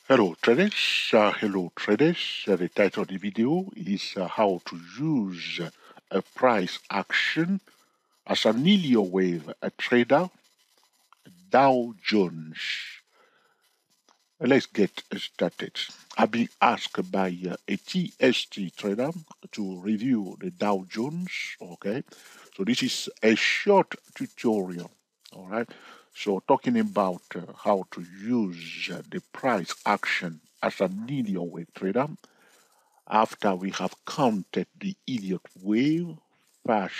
Hello traders, the title of the video is how to use a price action as an Elliott wave a trader, Dow Jones. Let's get started. I've been asked by a TST trader to review the Dow Jones. Okay, so this is a short tutorial. All right, so talking about how to use the price action as an Elliott wave trader after we have counted the Elliott wave, first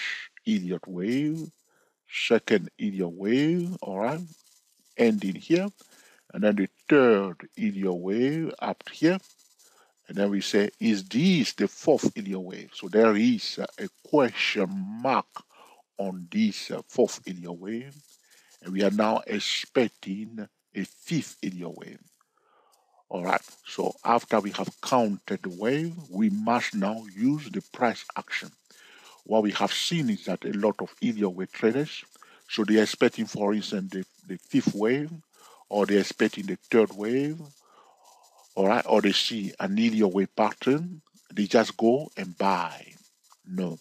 Elliott wave, second Elliott wave, all right, ending here, and then the third Elliott wave up here, and then we say, is this the fourth Elliott wave? So there is a question mark on this fourth Elliott wave, and we are now expecting a fifth Elliott wave. All right, so after we have counted the wave, we must now use the price action. What we have seen is that a lot of Elliott wave traders, so they're expecting, for instance, the fifth wave, or they're expecting the third wave, all right, or they see an Elliott wave pattern, they just go and buy. No,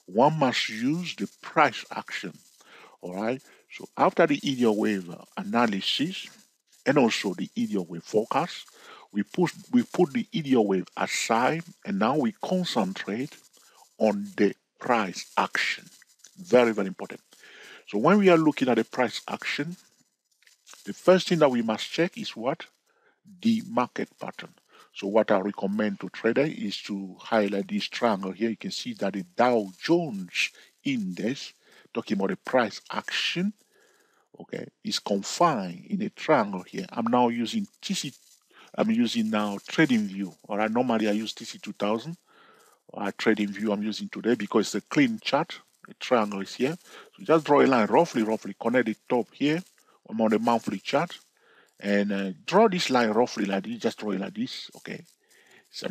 one must use the price action. All right, so after the Elliott wave analysis and also the Elliott wave forecast, we put the Elliott wave aside, and now we concentrate on the price action. Very, very important. So when we are looking at the price action, the first thing that we must check is what? The market pattern. So what I recommend to trader is to highlight this triangle here. You can see that the Dow Jones index, talking about the price action, okay, is confined in a triangle here. I'm now using I'm using now TradingView. All right, normally I use TC2000. TradingView I'm using today because it's a clean chart. The triangle is here. So just draw a line roughly, connect the top here. I'm on the monthly chart. And draw this line roughly like this. Just draw it like this, okay? So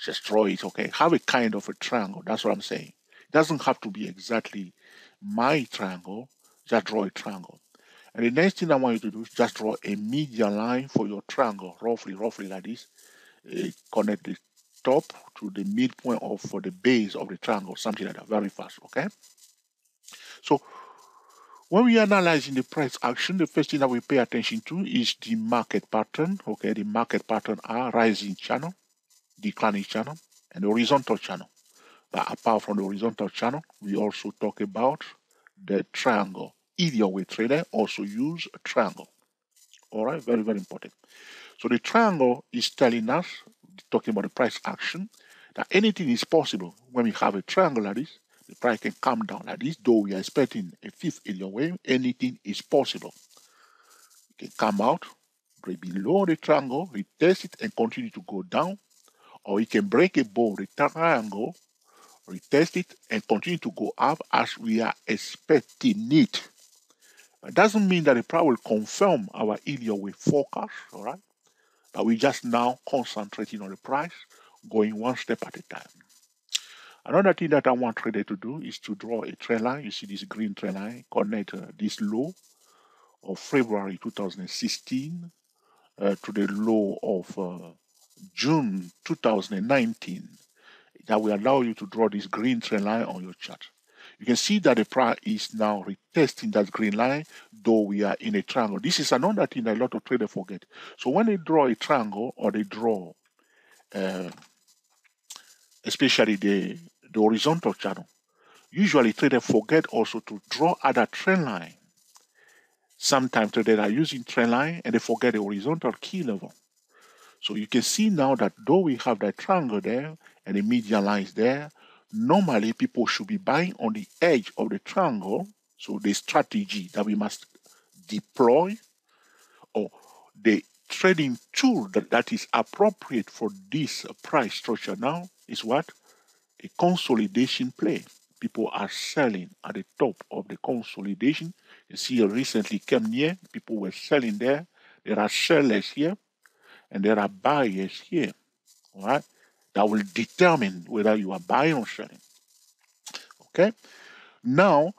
just draw it, okay? Have a kind of a triangle. That's what I'm saying. It doesn't have to be exactly my triangle. Just draw a triangle. And the next thing I want you to do is just draw a median line for your triangle, roughly like this. Connect the top to the midpoint of for the base of the triangle, something like that, very fast, okay? So when we are analyzing the price action, the first thing that we pay attention to is the market pattern, okay? The market pattern are rising channel, declining channel, and the horizontal channel. But apart from the horizontal channel, we also talk about the triangle. Elliott wave trader also use a triangle. All right, very, very important. So the triangle is telling us, talking about the price action, that anything is possible when we have a triangle like this. The price can come down like this, though we are expecting a fifth Elliott wave. Anything is possible. It can come out, break below the triangle, retest it, and continue to go down, or it can break above the triangle, retest it, and continue to go up as we are expecting it. It doesn't mean that the price will confirm our Elliott wave forecast, all right? But we just now concentrating on the price, going one step at a time. Another thing that I want trader to do is to draw a trend line. You see this green trend line, connect this low of February 2016 to the low of June 2019. That will allow you to draw this green trend line on your chart. You can see that the price is now retesting that green line, though we are in a triangle. This is another thing that a lot of traders forget. So when they draw a triangle or they draw especially the horizontal channel, usually traders forget also to draw other trend line. Sometimes traders are using trend line and they forget the horizontal key level. So you can see now that though we have that triangle there and the median line is there, normally people should be buying on the edge of the triangle. So the strategy that we must deploy, or the trading tool that is appropriate for this price structure now, is what? A consolidation play. People are selling at the top of the consolidation. You see, recently came near, people were selling there. There are sellers here and there are buyers here. All right, that will determine whether you are buying or selling. Okay, now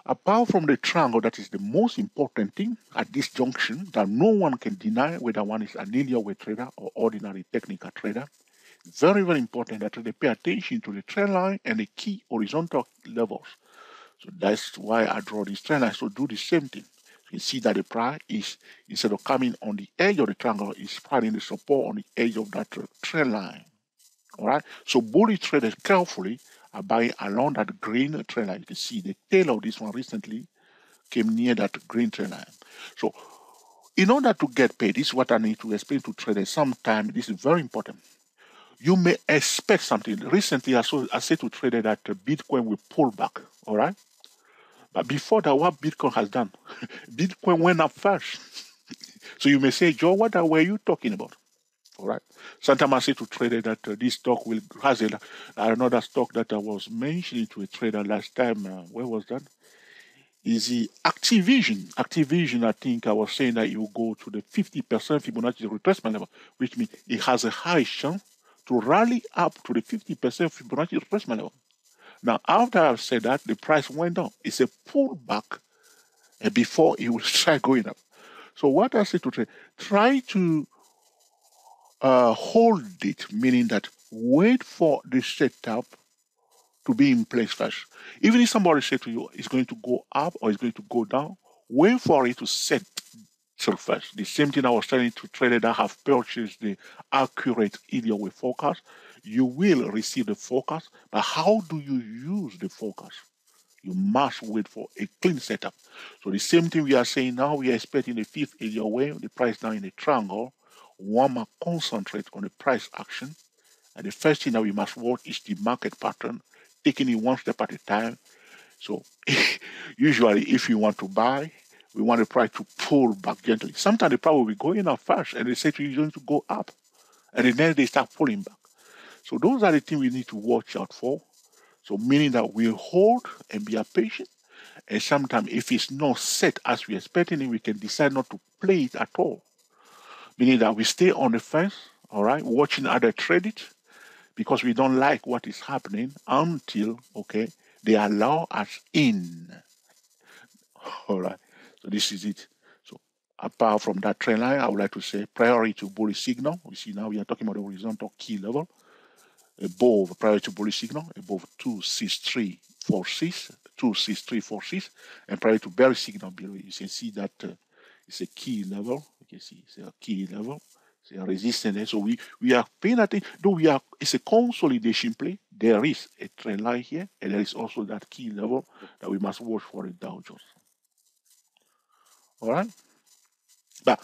Apart from the triangle, that is the most important thing at this junction that no one can deny, whether one is an Elliott wave trader or ordinary technical trader. Very, very important that they pay attention to the trend line and the key horizontal levels. So that's why I draw this trend line. So do the same thing. You see that the price is, instead of coming on the edge of the triangle, is finding the support on the edge of that trend line. All right. So bullish traders carefully are buying along that green trend line. You can see the tail of this one recently came near that green trend line. So in order to get paid, this is what I need to explain to traders. Sometimes this is very important. You may expect something. Recently, I said to traders that Bitcoin will pull back. All right. But before that, what Bitcoin has done, Bitcoin went up first. So you may say, Joe, what were you talking about? All right. Sometimes I say to traders that this stock has another stock that I was mentioning to a trader last time. Where was that? Is the Activision. Activision, I think I was saying that it will go to the 50% Fibonacci retracement level, which means it has a high chance to rally up to the 50% Fibonacci retracement level. Now, after I've said that, the price went down. It's a pullback before it will start going up. So what I say to trade, try to hold it, meaning that wait for the setup to be in place first. Even if somebody say to you it's going to go up or it's going to go down, wait for it to set first. The same thing I was telling to traders that have purchased the accurate Elliott wave forecast. You will receive the forecast, but how do you use the forecast? You must wait for a clean setup. So the same thing we are saying now, we are expecting the fifth Elliott wave, the price down in a triangle. One must concentrate on the price action. And the first thing that we must watch is the market pattern, taking it one step at a time. So usually if you want to buy, we want the price to pull back gently. Sometimes the price will be going up fast and they say to you, you're going to go up. And then they start pulling back. So those are the things we need to watch out for. So meaning that we hold and be patient. And sometimes if it's not set as we expecting it, we can decide not to play it at all. Meaning that we stay on the fence, all right, watching other trade it because we don't like what is happening until, okay, they allow us in. All right. So this is it. So apart from that trend line, I would like to say priority to bullish signal. We see now we are talking about the horizontal key level above prior to bullish signal above 26346, 26346, and prior to bearish signal below. You can see that it's a key level. You can see it's a key level. It's a resistance. So we are paying attention. Though it's a consolidation play. There is a trend line here, and there is also that key level that we must watch for the Dow Jones. All right. But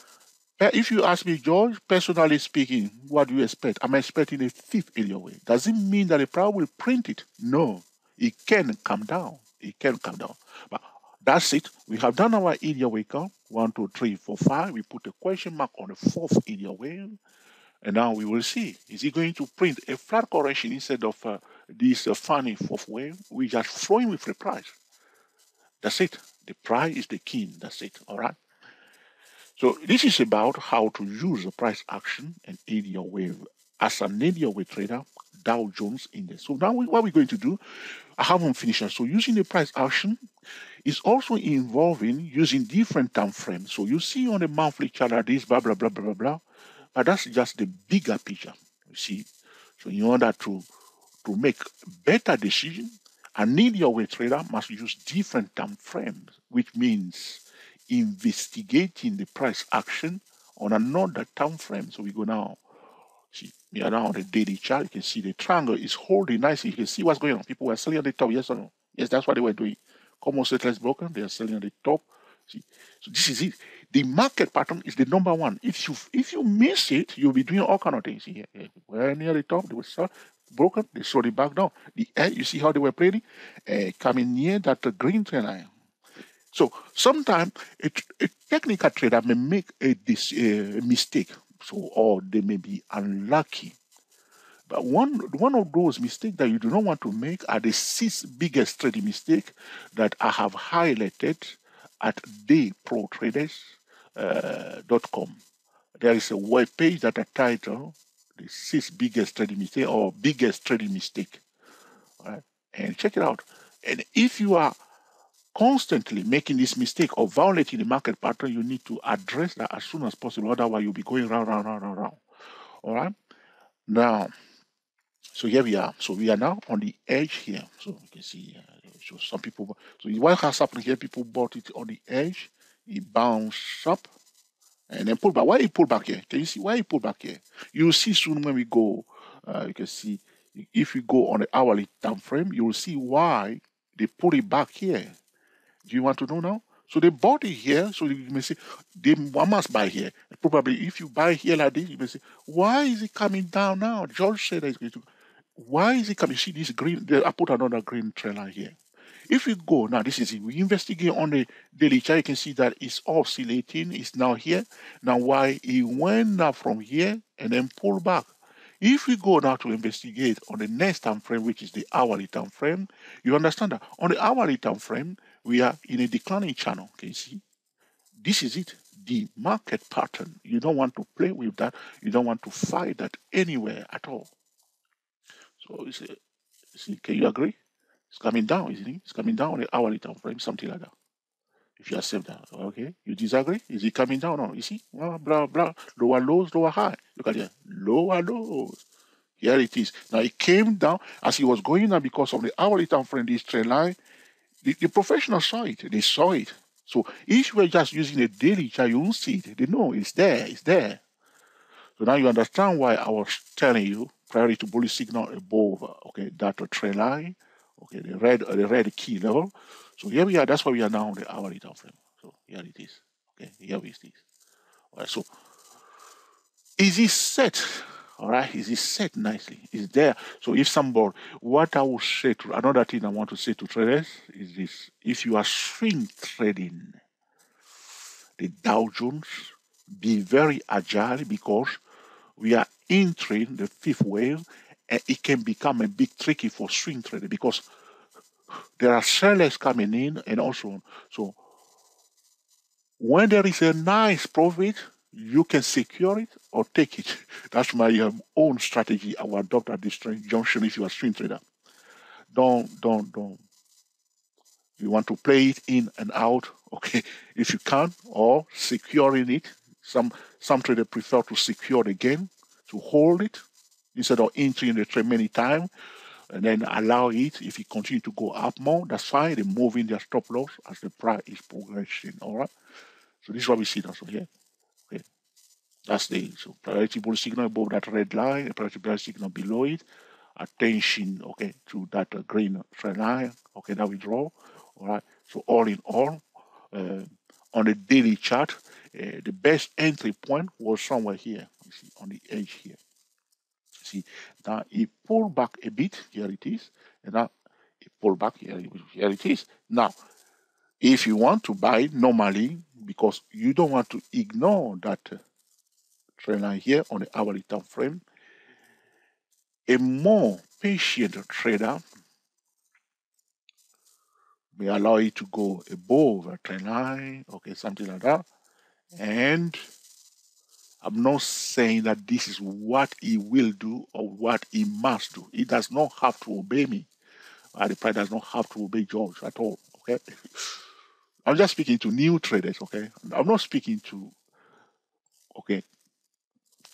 if you ask me, George, personally speaking, what do you expect? I'm expecting a fifth Elliott wave. Does it mean that the price will print it? No. It can come down. It can come down. But that's it. We have done our Elliott wave count. 1, 2, 3, 4, 5. We put a question mark on the fourth Elliott wave. And now we will see. Is it going to print a flat correction instead of this funny fourth wave? We just flowing with the price. That's it. The price is the king. That's it. All right. So this is about how to use the price action and Elliott wave as an Elliott wave trader, Dow Jones Index. So now what we're going to do, I haven't finished. So using the price action is also involving using different time frames. So you see on the monthly chart that this blah, blah, blah, blah, blah, blah. But that's just the bigger picture, you see. So in order to make better decision, an Elliott wave trader must use different time frames, which means investigating the price action on another time frame. So we go now, see, we are now on the daily chart. You can see the triangle is holding nicely. You can see what's going on. People were selling at the top, yes or no? Yes, that's what they were doing. Common settlers broken, they are selling at the top. See, so this is it. The market pattern is the number one. If you miss it, you'll be doing all kind of things here. We're near the top, they were broken, they sold it back down. The end, you see how they were playing, coming near that green trend line. So sometimes a technical trader may make a mistake, so or they may be unlucky. But one of those mistakes that you do not want to make are the 6 biggest trading mistakes that I have highlighted at dayprotraders.com. There is a web page that I title the 6 biggest trading mistake or biggest trading mistake. All right? And check it out. And if you are constantly making this mistake of violating the market pattern, you need to address that as soon as possible. Otherwise, you'll be going round, round, round, round, round. All right. Now, so here we are. So we are now on the edge here. So you can see, so some people. So what has happened here? People bought it on the edge. It bounced up and then pull back. Why it pull back here? Can you see why it pull back here? You'll see soon when we go. You can see if we go on the hourly time frame, you will see why they pull it back here. Do you want to know now? So they bought it here, so you may say they must buy here. Probably if you buy here like this, you may say, why is it coming down now? George said that it's going to. Why is it coming? See this green? I put another green trail line here. If we go now, this is it. We investigate on the daily chart. You can see that it's oscillating. It's now here. Now, why it went up from here and then pull back? If we go now to investigate on the next time frame, which is the hourly time frame, you understand that on the hourly time frame, we are in a declining channel. Can you see? This is it. The market pattern. You don't want to play with that. You don't want to fight that anywhere at all. So you see, can you agree? It's coming down, isn't it? It's coming down on the hourly time frame, something like that. If you accept that, okay. You disagree? Is it coming down? No, you see? Blah, blah, blah. Lower lows, lower high. Look at it. Lower lows. Here it is. Now it came down as it was going down because of the hourly time frame, this trend line. The professionals saw it. They saw it. So if you were just using a daily chart, you won't see it. They know it's there. It's there. So now you understand why I was telling you priority to bullish signal above, okay, that trend line, okay, the red key level. So here we are. That's why we are now on the hourly time frame. So here it is. Okay, here it is. All right. So is it set? All right. Is it set nicely? Is there? So if somebody, what I will say to another thing I want to say to traders is this: if you are swing trading the Dow Jones, be very agile because we are entering the fifth wave, and it can become a bit tricky for swing trading because there are sellers coming in and also. So when there is a nice profit, you can secure it or take it. That's my own strategy I will adopt at this junction if you are a swing trader. Don't. You want to play it in and out, okay, if you can, or securing it. Some traders prefer to secure the gain, to hold it instead of entering the trade many times and then allow it. If it continue to go up more, that's fine. They're moving their stop loss as the price is progressing. All right. So this is what we see also here. Okay. That's the so priority bullish signal above that red line, priority bullish signal below it. Attention, okay, to that green trend line. Okay, that we draw. All right. So all in all, on the daily chart, the best entry point was somewhere here. You see on the edge here. See, now it pulled back a bit. Here it is. And now it pulled back. Here it is. Now, if you want to buy normally, because you don't want to ignore that trend line here on the hourly time frame, a more patient trader may allow it to go above a trend line, okay, something like that. And I'm not saying that this is what he will do or what he must do. He does not have to obey me. The price does not have to obey George at all. Okay. I'm just speaking to new traders. Okay. I'm not speaking to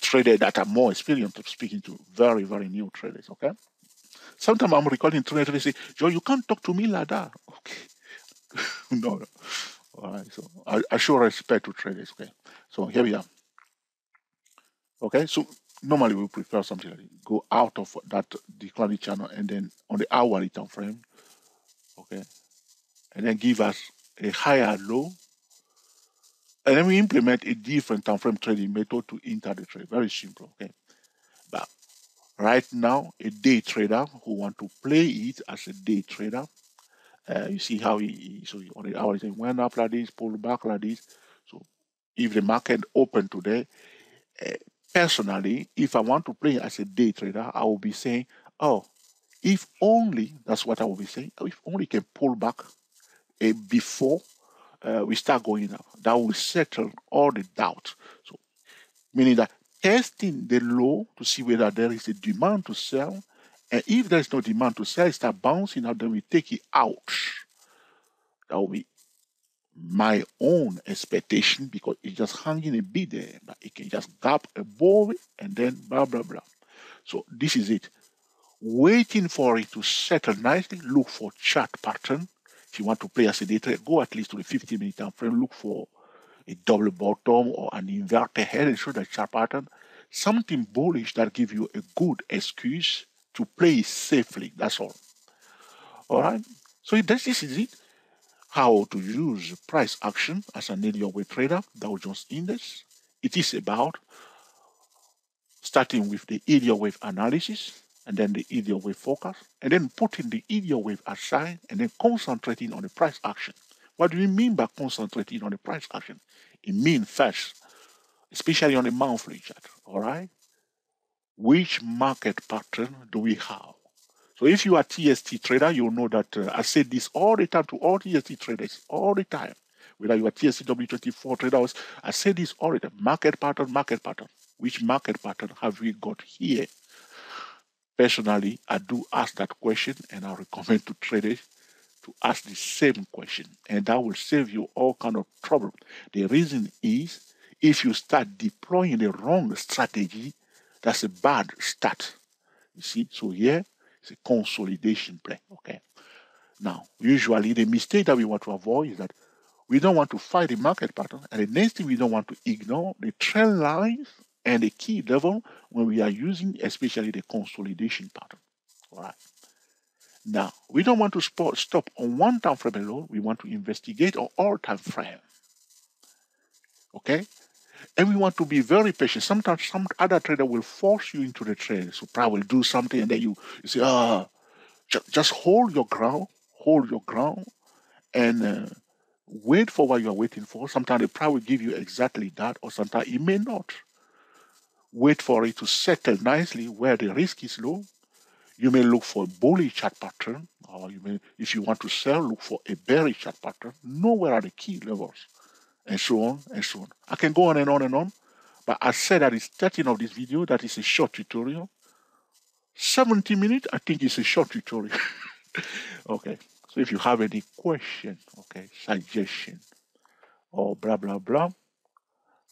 traders that are more experienced. I'm speaking to very, very new traders. Okay. Sometimes I'm recording traders. They say, Joe, you can't talk to me like that. Okay. No. All right. So I show respect to traders. Okay. So here we are. Okay. So normally we prefer something like go out of that declining channel and then on the hourly time frame. Okay. And then give us a higher low. And then we implement a different time frame trading method to enter the trade. Very simple. Okay. But right now, a day trader who want to play it as a day trader, you see how so on the hour, it went up like this, pulled back like this. So if the market open today, personally, if I want to play as a day trader, I will be saying, oh, if only, that's what I will be saying, if only can pull back before we start going up, that will settle all the doubt. So meaning that testing the low to see whether there is a demand to sell, and if there is no demand to sell, it start bouncing out, then we take it out. That will be my own expectation because it's just hanging a bit there, but it can just gap above it and then blah blah blah. So this is it. Waiting for it to settle nicely, look for chart pattern. If you want to play as a day trader, go at least to the 50-minute time frame, look for a double bottom or an inverted head and show the chart pattern. Something bullish that give you a good excuse to play safely. That's all. All right. So this is it. How to use price action as an Elliott Wave trader, Dow Jones Index. It is about starting with the Elliott Wave analysis and then the Elliott Wave forecast, and then putting the Elliott Wave aside and then concentrating on the price action. What do we mean by concentrating on the price action? It means first, especially on the monthly chart, all right? Which market pattern do we have? So if you are TST trader, you'll know that I say this all the time to all TST traders, all the time. Whether you are TST W24 traders, I say this all the time. Market pattern, market pattern. Which market pattern have we got here? Personally, I do ask that question and I recommend to traders to ask the same question. And that will save you all kind of trouble. The reason is if you start deploying the wrong strategy, that's a bad start. You see, so here it's a consolidation play. Okay. Now, usually the mistake that we want to avoid is that we don't want to fight the market pattern, and the next thing we don't want to ignore the trend lines and the key level when we are using especially the consolidation pattern. All right. Now, we don't want to stop on one time frame alone. We want to investigate on all time frame. Okay. And we want to be very patient. Sometimes some other trader will force you into the trade. So probably will do something and then you say, just hold your ground and wait for what you are waiting for. Sometimes they probably give you exactly that, or sometimes it may not. Wait for it to settle nicely where the risk is low. You may look for a bullish chart pattern, or you may, if you want to sell, look for a bearish chart pattern. Know where are the key levels, and so on and so on. I can go on and on and on, but I said at the starting of this video that is a short tutorial. 70 minutes, I think it's a short tutorial. Okay, so if you have any question, okay, suggestion, or blah, blah, blah,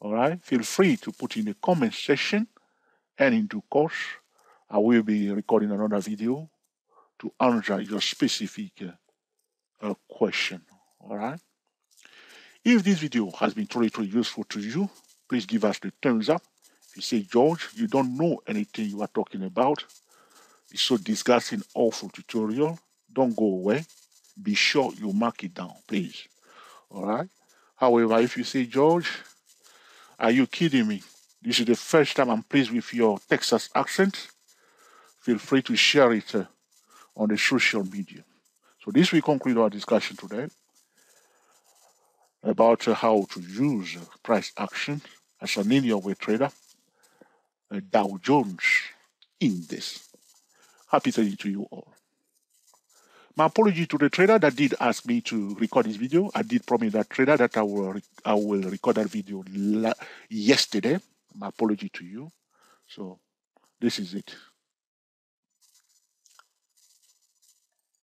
all right, feel free to put in the comment section, and in due course, I will be recording another video to answer your specific question, all right? If this video has been truly useful to you, please give us the thumbs up. If you say, George, you don't know anything you are talking about, it's so disgusting, awful tutorial, don't go away. Be sure you mark it down, please. All right? However, if you say, George, are you kidding me? This is the first time I'm pleased with your Texas accent. Feel free to share it on the social media. So this will conclude our discussion today about how to use price action as an Elliott Wave trader, Dow Jones Index. Happy trading to you all. My apology to the trader that did ask me to record this video. I did promise that trader that I will record that video yesterday. My apology to you. So this is it.